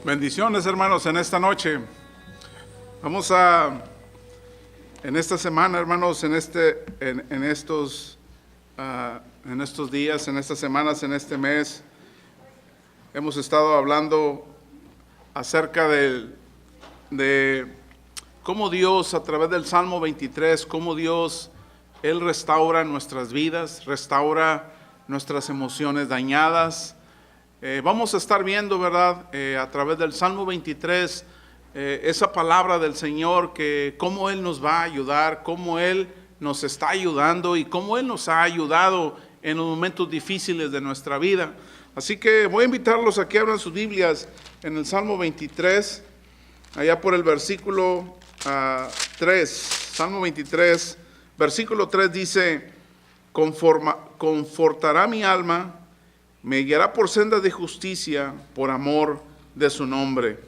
Bendiciones, hermanos, en esta noche. En esta semana, hermanos, en estos días, en estas semanas, en este mes, hemos estado hablando acerca de cómo Dios, a través del Salmo 23, cómo Dios, Él restaura nuestras vidas, restaura nuestras emociones dañadas. Vamos a estar viendo, ¿verdad? A través del Salmo 23, esa palabra del Señor, que cómo Él nos va a ayudar, cómo Él nos está ayudando y cómo Él nos ha ayudado en los momentos difíciles de nuestra vida. Así que voy a invitarlos a que abran sus Biblias en el Salmo 23, allá por el versículo 3. Salmo 23, versículo 3 dice: confortará mi alma, me guiará por sendas de justicia, por amor de su nombre.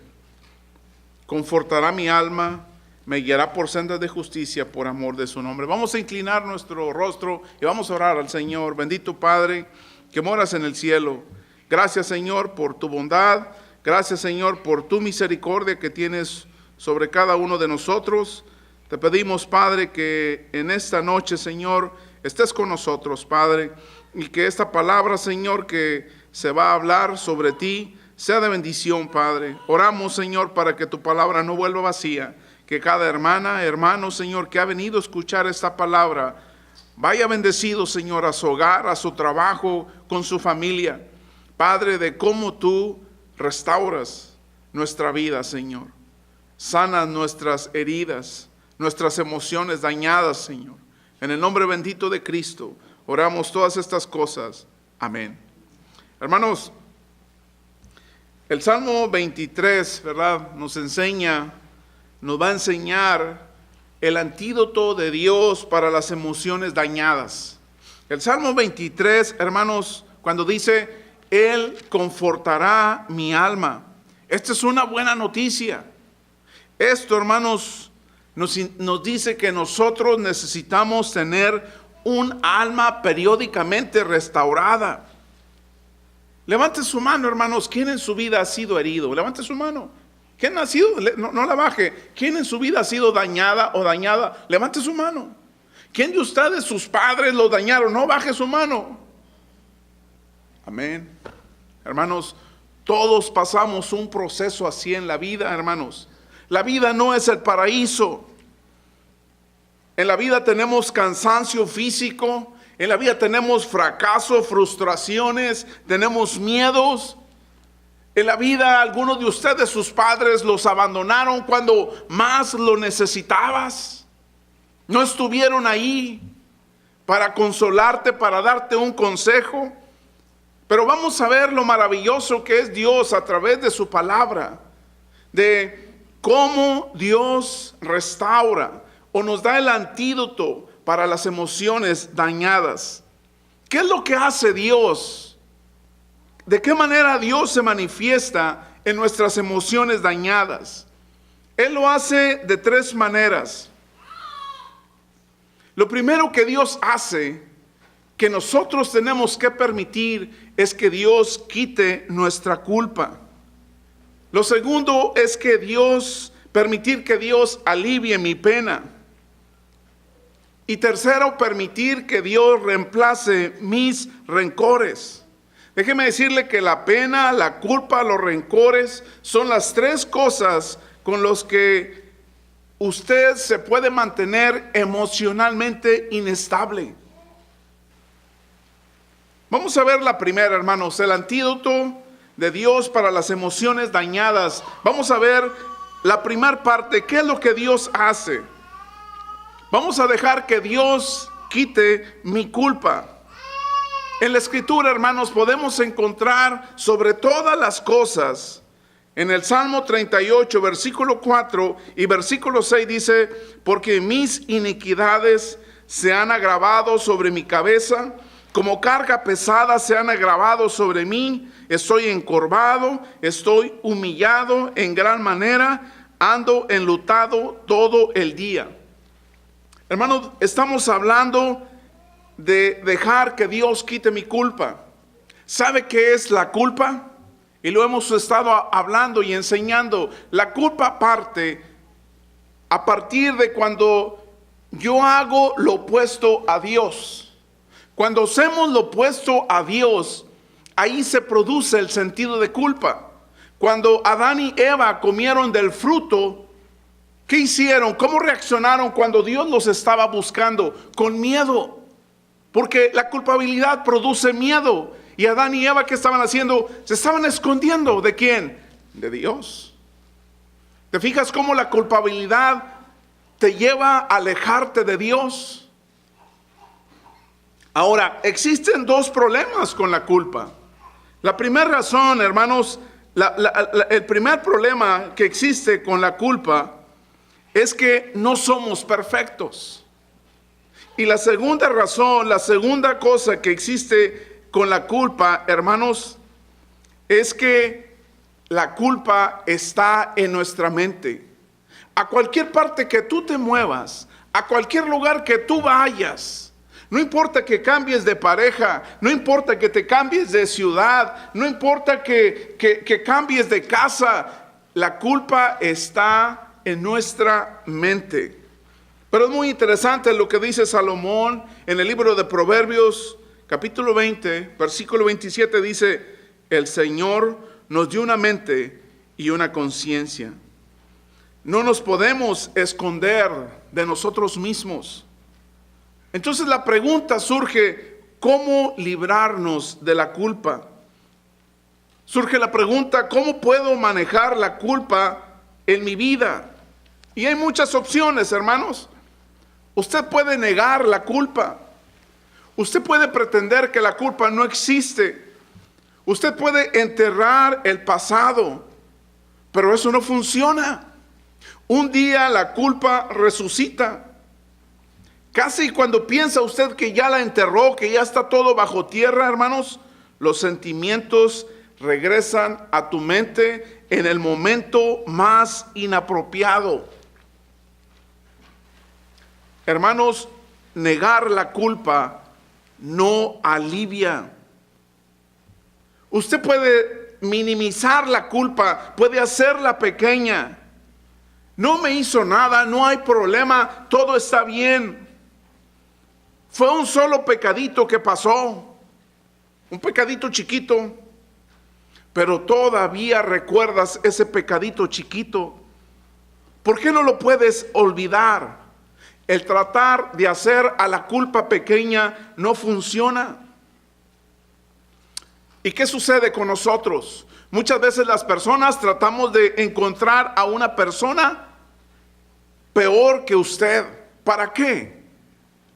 Confortará mi alma, me guiará por sendas de justicia, por amor de su nombre. Vamos a inclinar nuestro rostro y vamos a orar al Señor. Bendito Padre, que moras en el cielo. Gracias, Señor, por tu bondad. Gracias, Señor, por tu misericordia que tienes sobre cada uno de nosotros. Te pedimos, Padre, que en esta noche, Señor, estés con nosotros, Padre, y que esta palabra, Señor, que se va a hablar sobre ti, sea de bendición, Padre. Oramos, Señor, para que tu palabra no vuelva vacía, que cada hermana, hermano, Señor, que ha venido a escuchar esta palabra, vaya bendecido, Señor, a su hogar, a su trabajo, con su familia. Padre, de cómo tú restauras nuestra vida, Señor. Sanas nuestras heridas, nuestras emociones dañadas, Señor. En el nombre bendito de Cristo, oramos todas estas cosas. Amén. Hermanos, el Salmo 23, ¿verdad? Nos va a enseñar el antídoto de Dios para las emociones dañadas. El Salmo 23, hermanos, cuando dice: Él confortará mi alma. Esta es una buena noticia. Esto, hermanos, nos dice que nosotros necesitamos tener un alma periódicamente restaurada. Levante su mano, hermanos. ¿Quién en su vida ha sido herido? Levante su mano. ¿Quién ha sido? No la baje. ¿Quién en su vida ha sido dañada o dañada? Levante su mano. ¿Quién de ustedes, sus padres, lo dañaron? No baje su mano. Amén. Hermanos, todos pasamos un proceso así en la vida, hermanos. La vida no es el paraíso. En la vida tenemos cansancio físico, en la vida tenemos fracaso, frustraciones, tenemos miedos. En la vida algunos de ustedes, sus padres, los abandonaron cuando más lo necesitabas. No estuvieron ahí para consolarte, para darte un consejo. Pero vamos a ver lo maravilloso que es Dios a través de su palabra, de cómo Dios restaura o nos da el antídoto para las emociones dañadas. ¿Qué es lo que hace Dios? ¿De qué manera Dios se manifiesta en nuestras emociones dañadas? Él lo hace de tres maneras. Lo primero que Dios hace, que nosotros tenemos que permitir, es que Dios quite nuestra culpa. Lo segundo es que permitir que Dios alivie mi pena. Y tercero, permitir que Dios reemplace mis rencores. Déjeme decirle que la pena, la culpa, los rencores son las tres cosas con las que usted se puede mantener emocionalmente inestable. Vamos a ver la primera, hermanos, el antídoto de Dios para las emociones dañadas. Vamos a ver la primera parte. ¿Qué es lo que Dios hace? Vamos a dejar que Dios quite mi culpa. En la Escritura, hermanos, podemos encontrar sobre todas las cosas. En el Salmo 38, versículo 4 y versículo 6 dice: porque mis iniquidades se han agravado sobre mi cabeza, como carga pesada se han agravado sobre mí. Estoy encorvado, estoy humillado en gran manera, ando enlutado todo el día. Hermanos, estamos hablando de dejar que Dios quite mi culpa. ¿Sabe qué es la culpa? Y lo hemos estado hablando y enseñando. La culpa parte a partir de cuando yo hago lo opuesto a Dios. Cuando hacemos lo opuesto a Dios, ahí se produce el sentido de culpa. Cuando Adán y Eva comieron del fruto, ¿qué hicieron? ¿Cómo reaccionaron cuando Dios los estaba buscando? Con miedo. Porque la culpabilidad produce miedo. Y Adán y Eva, ¿qué estaban haciendo? Se estaban escondiendo. ¿De quién? De Dios. ¿Te fijas cómo la culpabilidad te lleva a alejarte de Dios? Ahora, existen dos problemas con la culpa. La primera razón, hermanos, el primer problema que existe con la culpa es que no somos perfectos. Y la segunda razón, la segunda cosa que existe con la culpa, hermanos, es que la culpa está en nuestra mente. A cualquier parte que tú te muevas, a cualquier lugar que tú vayas, no importa que cambies de pareja, no importa que te cambies de ciudad, no importa que cambies de casa, la culpa está en nuestra mente. Pero es muy interesante lo que dice Salomón en el libro de Proverbios, capítulo 20, versículo 27, dice: el Señor nos dio una mente y una conciencia. No nos podemos esconder de nosotros mismos. Entonces la pregunta surge: ¿cómo librarnos de la culpa? Surge la pregunta: ¿cómo puedo manejar la culpa en mi vida? Y hay muchas opciones, hermanos. Usted puede negar la culpa. Usted puede pretender que la culpa no existe. Usted puede enterrar el pasado, pero eso no funciona. Un día la culpa resucita. Casi cuando piensa usted que ya la enterró, que ya está todo bajo tierra, hermanos, los sentimientos regresan a tu mente en el momento más inapropiado. Hermanos, negar la culpa no alivia. Usted puede minimizar la culpa, puede hacerla pequeña. No me hizo nada, no hay problema, todo está bien. Fue un solo pecadito que pasó, un pecadito chiquito, pero todavía recuerdas ese pecadito chiquito. ¿Por qué no lo puedes olvidar? El tratar de hacer a la culpa pequeña no funciona. ¿Y qué sucede con nosotros? Muchas veces las personas tratamos de encontrar a una persona peor que usted. ¿Para qué?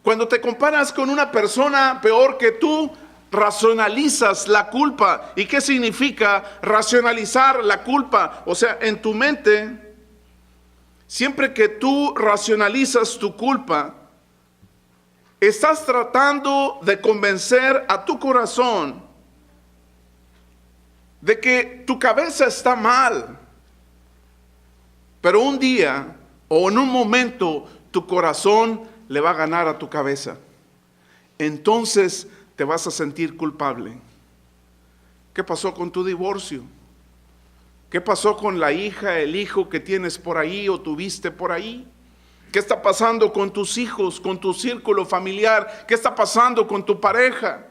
Cuando te comparas con una persona peor que tú, racionalizas la culpa. ¿Y qué significa racionalizar la culpa? O sea, en tu mente, siempre que tú racionalizas tu culpa, estás tratando de convencer a tu corazón de que tu cabeza está mal. Pero un día o en un momento tu corazón le va a ganar a tu cabeza. Entonces te vas a sentir culpable. ¿Qué pasó con tu divorcio? ¿Qué pasó con la hija, el hijo que tienes por ahí o tuviste por ahí? ¿Qué está pasando con tus hijos, con tu círculo familiar? ¿Qué está pasando con tu pareja?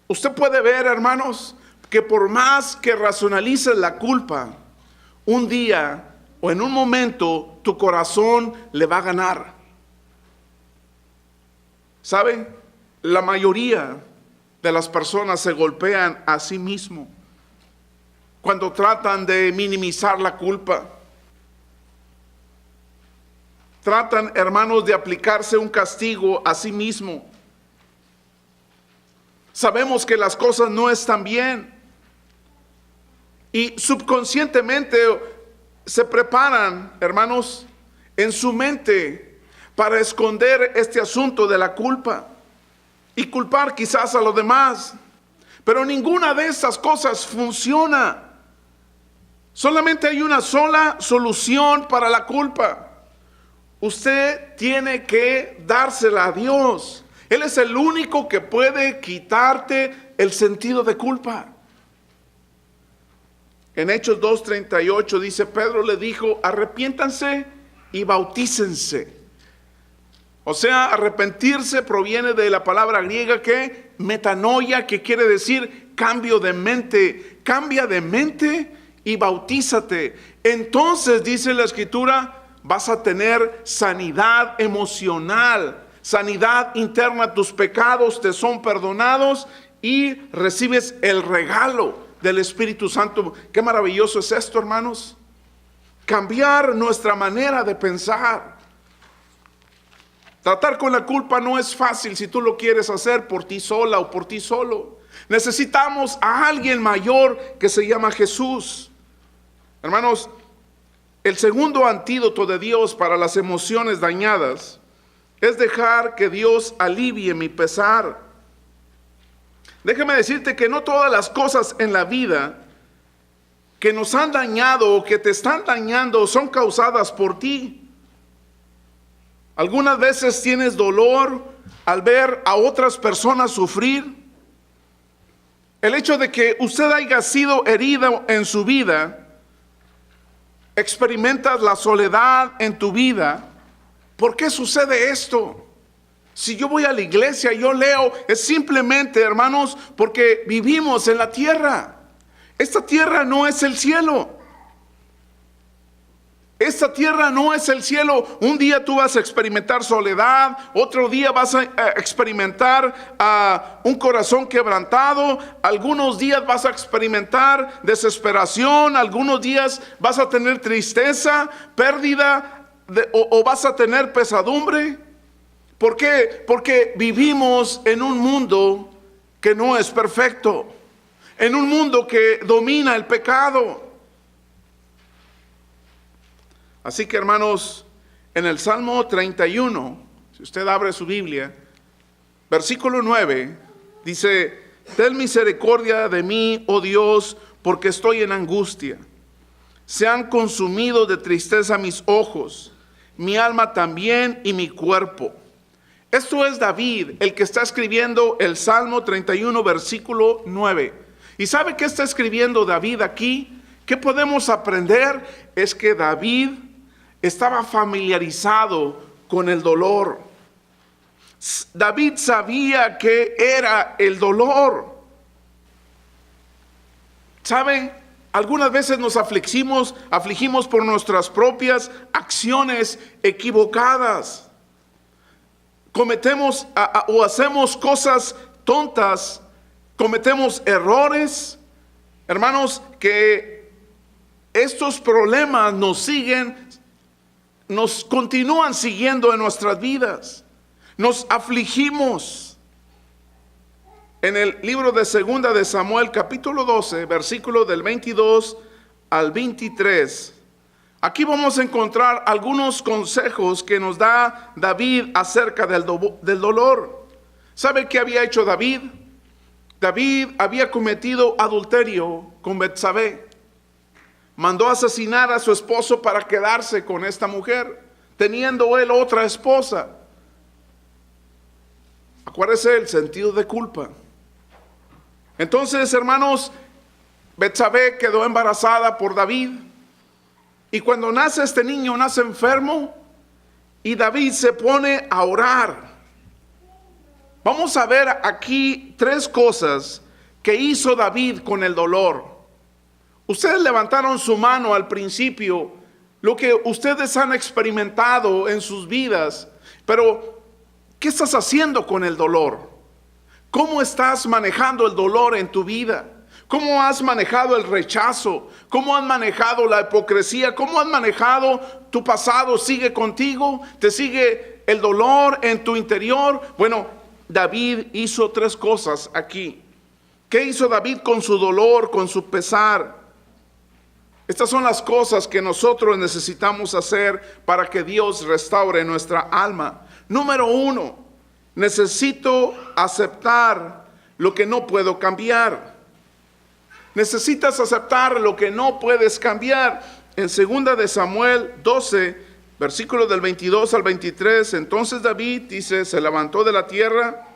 Usted puede ver, hermanos, que por más que racionalices la culpa, un día o en un momento tu corazón le va a ganar. ¿Sabe? La mayoría de las personas se golpean a sí mismos cuando tratan de minimizar la culpa. Tratan, hermanos, de aplicarse un castigo a sí mismo. Sabemos que las cosas no están bien y subconscientemente se preparan, hermanos, en su mente para esconder este asunto de la culpa y culpar quizás a los demás. Pero ninguna de estas cosas funciona. Solamente hay una sola solución para la culpa. Usted tiene que dársela a Dios. Él es el único que puede quitarte el sentido de culpa. En Hechos 2:38 dice, Pedro le dijo, arrepiéntanse y bautícense. O sea, arrepentirse proviene de la palabra griega que metanoia, que quiere decir cambio de mente. Cambia de mente y bautízate. Entonces, dice la Escritura, vas a tener sanidad emocional, sanidad interna. Tus pecados te son perdonados y recibes el regalo del Espíritu Santo. Qué maravilloso es esto, hermanos. Cambiar nuestra manera de pensar. Tratar con la culpa no es fácil si tú lo quieres hacer por ti sola o por ti solo. Necesitamos a alguien mayor que se llama Jesús. Hermanos, el segundo antídoto de Dios para las emociones dañadas es dejar que Dios alivie mi pesar. Déjame decirte que no todas las cosas en la vida que nos han dañado o que te están dañando son causadas por ti. Algunas veces tienes dolor al ver a otras personas sufrir. El hecho de que usted haya sido herido en su vida, experimentas la soledad en tu vida. ¿Por qué sucede esto? Si yo voy a la iglesia, yo leo, es simplemente, hermanos, porque vivimos en la tierra. Esta tierra no es el cielo. Esta tierra no es el cielo. Un día tú vas a experimentar soledad, otro día vas a experimentar un corazón quebrantado, algunos días vas a experimentar desesperación, algunos días vas a tener tristeza, pérdida o vas a tener pesadumbre. ¿Por qué? Porque vivimos en un mundo que no es perfecto, en un mundo que domina el pecado. Así que, hermanos, en el Salmo 31, si usted abre su Biblia, versículo 9, dice, ten misericordia de mí, oh Dios, porque estoy en angustia. Se han consumido de tristeza mis ojos, mi alma también y mi cuerpo. Esto es David, el que está escribiendo el Salmo 31, versículo 9. ¿Y sabe qué está escribiendo David aquí? ¿Qué podemos aprender? Es que David estaba familiarizado con el dolor. David sabía qué era el dolor. ¿Sabe? Algunas veces nos afligimos por nuestras propias acciones equivocadas. Cometemos o hacemos cosas tontas, cometemos errores. Hermanos, que estos problemas nos continúan siguiendo en nuestras vidas. Nos afligimos. En el libro de Segunda de Samuel, capítulo 12, versículo del 22 al 23, aquí vamos a encontrar algunos consejos que nos da David acerca del dolor. ¿Sabe qué había hecho David? David había cometido adulterio con Betsabé. Mandó asesinar a su esposo para quedarse con esta mujer, teniendo él otra esposa. Acuérdese el sentido de culpa. Entonces, hermanos, Betsabé quedó embarazada por David. Y cuando nace este niño, nace enfermo. Y David se pone a orar. Vamos a ver aquí tres cosas que hizo David con el dolor. Ustedes levantaron su mano al principio, lo que ustedes han experimentado en sus vidas, pero ¿qué estás haciendo con el dolor? ¿Cómo estás manejando el dolor en tu vida? ¿Cómo has manejado el rechazo? ¿Cómo has manejado la hipocresía? ¿Cómo has manejado tu pasado? ¿Sigue contigo? ¿Te sigue el dolor en tu interior? Bueno, David hizo tres cosas aquí. ¿Qué hizo David con su dolor, con su pesar? Estas son las cosas que nosotros necesitamos hacer para que Dios restaure nuestra alma. Número 1, necesito aceptar lo que no puedo cambiar. Necesitas aceptar lo que no puedes cambiar. En 2 de Samuel 12, versículo del 22 al 23, entonces David, dice, se levantó de la tierra.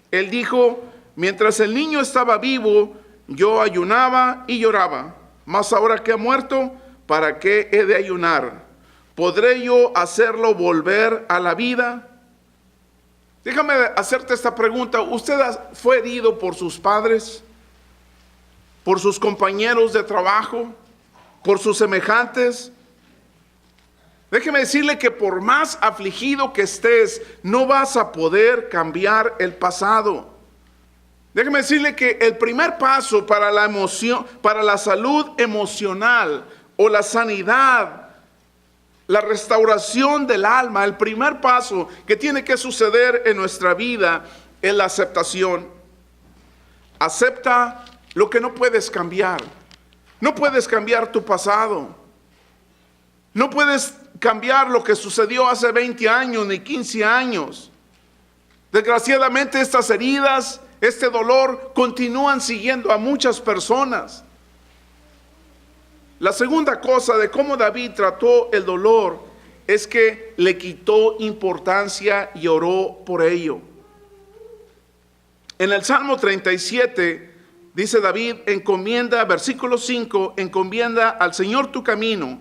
Él dijo, mientras el niño estaba vivo, yo ayunaba y lloraba. Mas ahora que ha muerto, ¿para qué he de ayunar? ¿Podré yo hacerlo volver a la vida? Déjame hacerte esta pregunta. ¿Usted fue herido por sus padres? ¿Por sus compañeros de trabajo? ¿Por sus semejantes? Déjeme decirle que por más afligido que estés, no vas a poder cambiar el pasado. Déjeme decirle que el primer paso para la emoción, para la salud emocional o la sanidad, la restauración del alma, el primer paso que tiene que suceder en nuestra vida es la aceptación. Acepta lo que no puedes cambiar. No puedes cambiar tu pasado. No puedes cambiar lo que sucedió hace 20 años ni 15 años. Desgraciadamente estas heridas, este dolor continúan siguiendo a muchas personas. La segunda cosa de cómo David trató el dolor es que le quitó importancia y oró por ello. En el Salmo 37 dice David, encomienda, versículo 5, encomienda al Señor tu camino.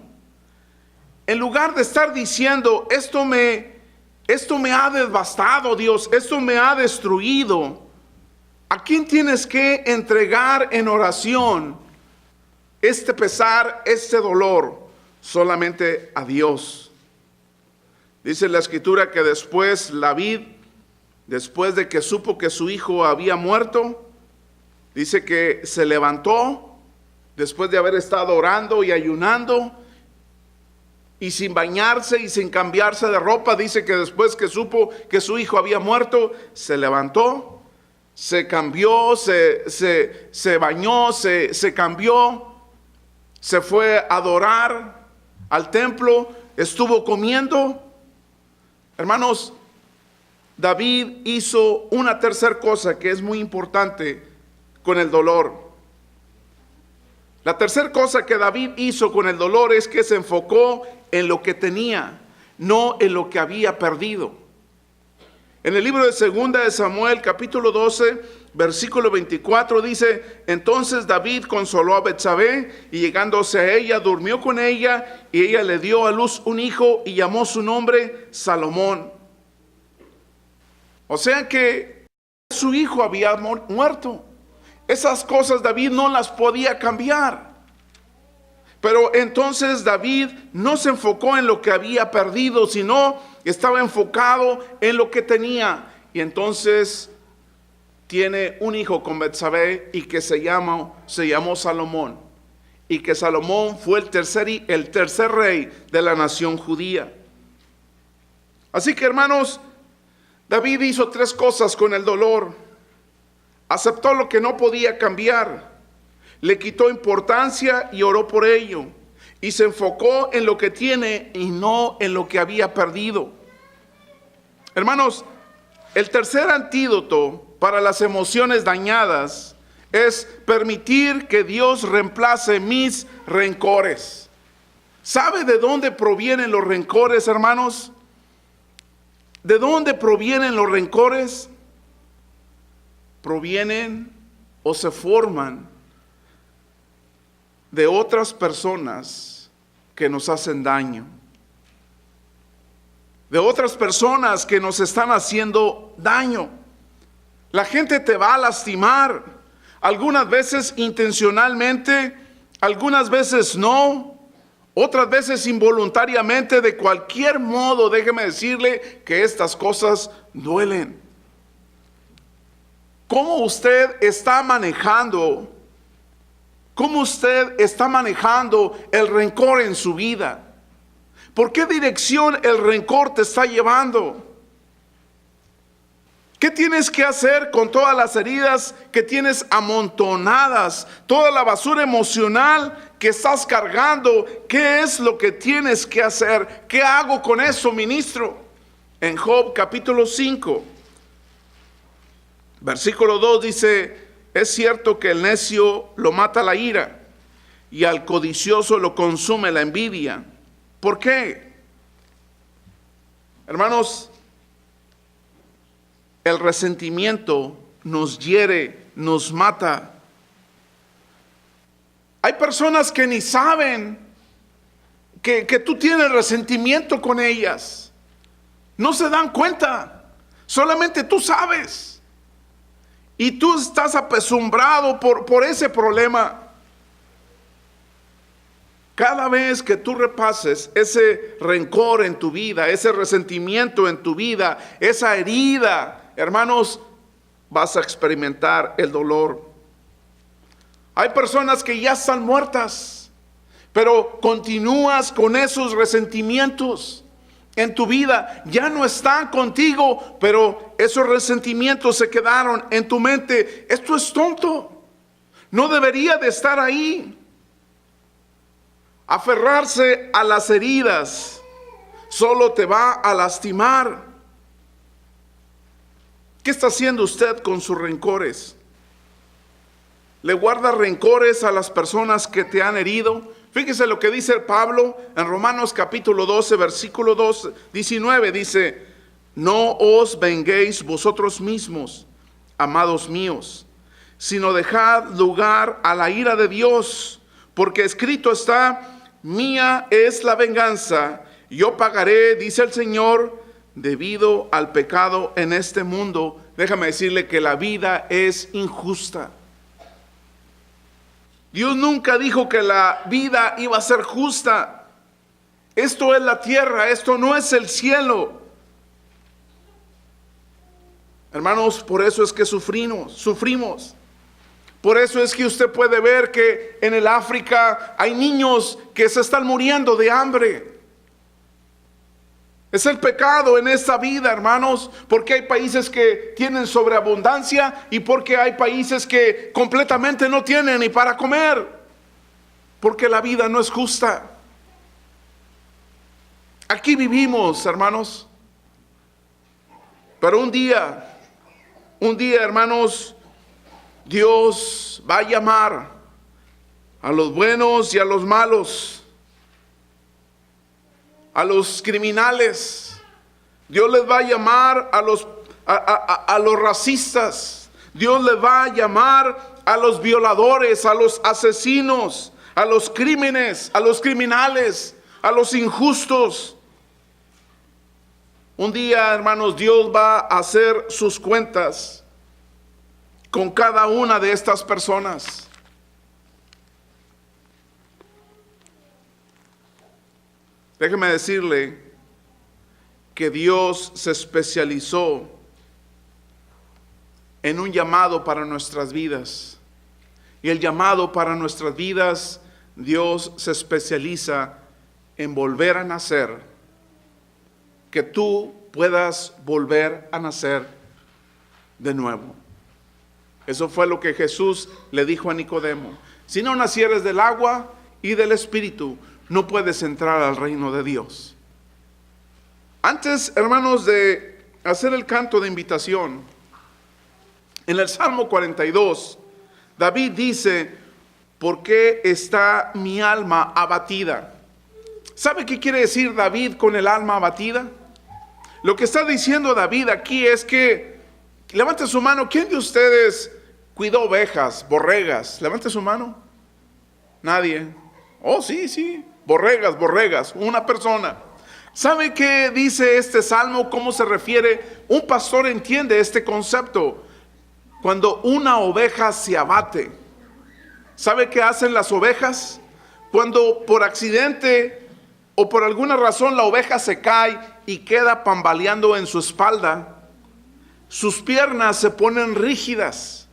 En lugar de estar diciendo, esto me ha devastado, Dios, esto me ha destruido. ¿A quién tienes que entregar en oración este pesar, este dolor? Solamente a Dios. Dice la Escritura que después David, después de que supo que su hijo había muerto, dice que se levantó, después de haber estado orando y ayunando, y sin bañarse y sin cambiarse de ropa, dice que después que supo que su hijo había muerto, se levantó, se cambió, se bañó, se cambió, se fue a adorar al templo, estuvo comiendo. Hermanos, David hizo una tercera cosa que es muy importante con el dolor. La tercera cosa que David hizo con el dolor es que se enfocó en lo que tenía, no en lo que había perdido. En el libro de 2 de Samuel, capítulo 12, versículo 24, dice, entonces David consoló a Betsabé, y llegándose a ella, durmió con ella, y ella le dio a luz un hijo, y llamó su nombre Salomón. O sea que su hijo había muerto. Esas cosas David no las podía cambiar. Pero entonces David no se enfocó en lo que había perdido, sino estaba enfocado en lo que tenía. Y entonces tiene un hijo con Betsabé y que se llamó Salomón. Y que Salomón fue el tercer rey de la nación judía. Así que, hermanos, David hizo 3 cosas con el dolor. Aceptó lo que no podía cambiar, le quitó importancia y oró por ello, y se enfocó en lo que tiene y no en lo que había perdido. Hermanos, el tercer antídoto para las emociones dañadas es permitir que Dios reemplace mis rencores. ¿Sabe de dónde provienen los rencores, hermanos? ¿De dónde provienen los rencores? Provienen o se forman de otras personas que nos hacen daño, de otras personas que nos están haciendo daño. La gente te va a lastimar, algunas veces intencionalmente, algunas veces no, otras veces involuntariamente. De cualquier modo, déjeme decirle que estas cosas duelen. ¿Cómo usted está manejando? ¿Cómo usted está manejando el rencor en su vida? ¿Por qué dirección el rencor te está llevando? ¿Qué tienes que hacer con todas las heridas que tienes amontonadas? Toda la basura emocional que estás cargando. ¿Qué es lo que tienes que hacer? ¿Qué hago con eso, ministro? En Job capítulo 5, versículo 2 dice, es cierto que el necio lo mata la ira y al codicioso lo consume la envidia. ¿Por qué? Hermanos, el resentimiento nos hiere, nos mata. Hay personas que ni saben que tú tienes resentimiento con ellas. No se dan cuenta. Solamente tú sabes. Y tú estás apesumbrado por ese problema. Cada vez que tú repases ese rencor en tu vida, ese resentimiento en tu vida, esa herida, hermanos, vas a experimentar el dolor. Hay personas que ya están muertas, pero continúas con esos resentimientos en tu vida. Ya no están contigo, pero esos resentimientos se quedaron en tu mente. Esto es tonto. No debería de estar ahí. Aferrarse a las heridas solo te va a lastimar. ¿Qué está haciendo usted con sus rencores? ¿Le guarda rencores a las personas que te han herido? Fíjese lo que dice Pablo en Romanos capítulo 12, versículo 19. Dice: no os venguéis vosotros mismos, amados míos, sino dejad lugar a la ira de Dios, porque escrito está: mía es la venganza, yo pagaré, dice el Señor, debido al pecado en este mundo. Déjame decirle que la vida es injusta. Dios nunca dijo que la vida iba a ser justa. Esto es la tierra, esto no es el cielo. Hermanos, por eso es que sufrimos. Por eso es que usted puede ver que en el África hay niños que se están muriendo de hambre. Es el pecado en esta vida, hermanos, porque hay países que tienen sobreabundancia y porque hay países que completamente no tienen ni para comer, porque la vida no es justa. Aquí vivimos, hermanos, pero un día, hermanos, Dios va a llamar a los buenos y a los malos, a los criminales. Dios les va a llamar a los racistas. Dios les va a llamar a los violadores, a los asesinos, a los criminales, a los injustos. Un día, hermanos, Dios va a hacer sus cuentas con cada una de estas personas. Déjeme decirle que Dios se especializó en un llamado para nuestras vidas. Y el llamado para nuestras vidas, Dios se especializa en volver a nacer. Que tú puedas volver a nacer de nuevo. Eso fue lo que Jesús le dijo a Nicodemo: si no nacieres del agua y del Espíritu, no puedes entrar al reino de Dios. Antes, hermanos, de hacer el canto de invitación, en el Salmo 42, David dice: ¿por qué está mi alma abatida? ¿Sabe qué quiere decir David con el alma abatida? Lo que está diciendo David aquí es que, levante su mano, ¿quién de ustedes cuidó ovejas, borregas? Levante su mano. Nadie. Oh, sí, borregas, una persona. ¿Sabe qué dice este salmo? ¿Cómo se refiere? Un pastor entiende este concepto. Cuando una oveja se abate, ¿sabe qué hacen las ovejas? Cuando por accidente o por alguna razón la oveja se cae y queda tambaleando en su espalda, sus piernas se ponen rígidas.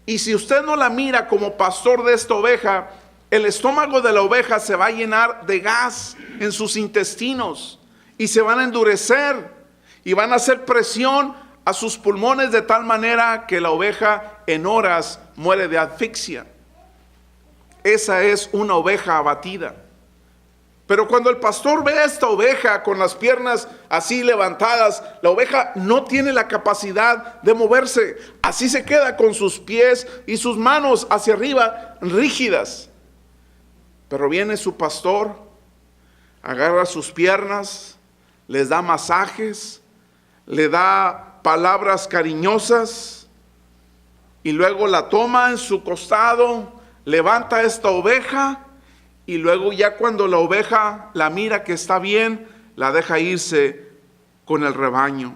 Y si usted no la mira como pastor de esta oveja, el estómago de la oveja se va a llenar de gas en sus intestinos y se van a endurecer y van a hacer presión a sus pulmones de tal manera que la oveja en horas muere de asfixia. Esa es una oveja abatida. Pero cuando el pastor ve a esta oveja con las piernas así levantadas, la oveja no tiene la capacidad de moverse. Así se queda con sus pies y sus manos hacia arriba rígidas. Pero viene su pastor, agarra sus piernas, les da masajes, le da palabras cariñosas y luego la toma en su costado, levanta esta oveja y luego ya cuando la oveja la mira que está bien, la deja irse con el rebaño.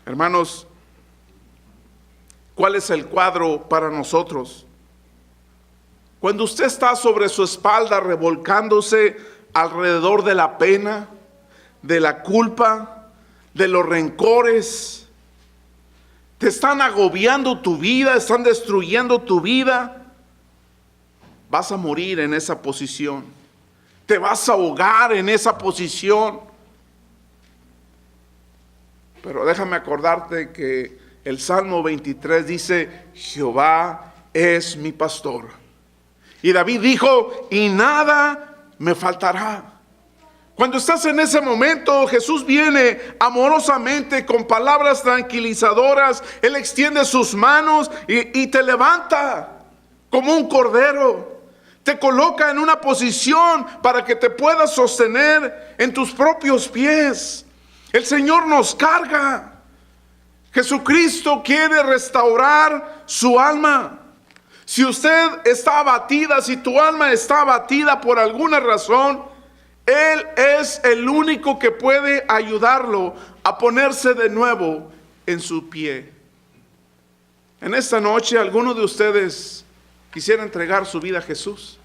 Hermanos, ¿cuál es el cuadro para nosotros? Cuando usted está sobre su espalda revolcándose alrededor de la pena, de la culpa, de los rencores, te están agobiando tu vida, están destruyendo tu vida, vas a morir en esa posición, te vas a ahogar en esa posición. Pero déjame acordarte que el Salmo 23 dice: Jehová es mi pastor. Y David dijo: y nada me faltará. Cuando estás en ese momento, Jesús viene amorosamente con palabras tranquilizadoras. Él extiende sus manos y te levanta como un cordero. Te coloca en una posición para que te puedas sostener en tus propios pies. El Señor nos carga. Jesucristo quiere restaurar su alma. Si usted está abatida, si tu alma está abatida por alguna razón, Él es el único que puede ayudarlo a ponerse de nuevo en su pie. En esta noche, ¿alguno de ustedes quisiera entregar su vida a Jesús?